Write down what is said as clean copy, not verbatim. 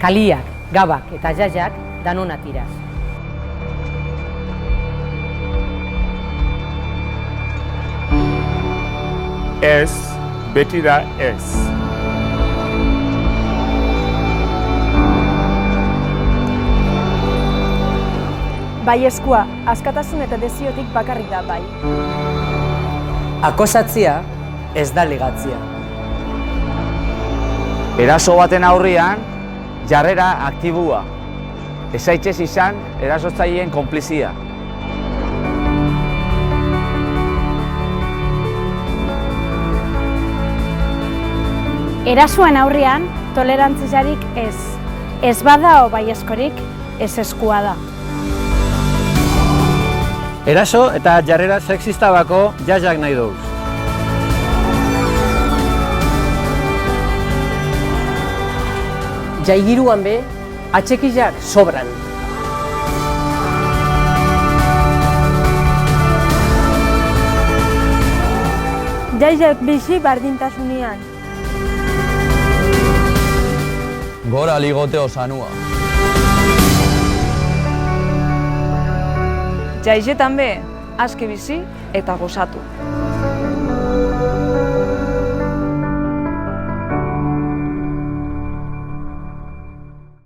Kaliak, gabak eta jajak danona tiraz. Ez, beti da ez. Baiezkoa, askatasun eta desiotik bakarrik da bai. Akusatzia ez da ligatzia. Eraso baten aurrian, jarrera aktibua. Ez zaitez izan erasotzaileen konplizia. Erasoen aurrean, tolerantziarik ez. Ez badao baiezkorik, ez eskua da. Eraso eta jarrera sexista bako jajak nahi dugu. Jaigiruan be, atxekilak sobran. Jaiak bizi bardintasunean. Gora ligoteo sanua. Jaizetan be, aske bizi eta gozatu.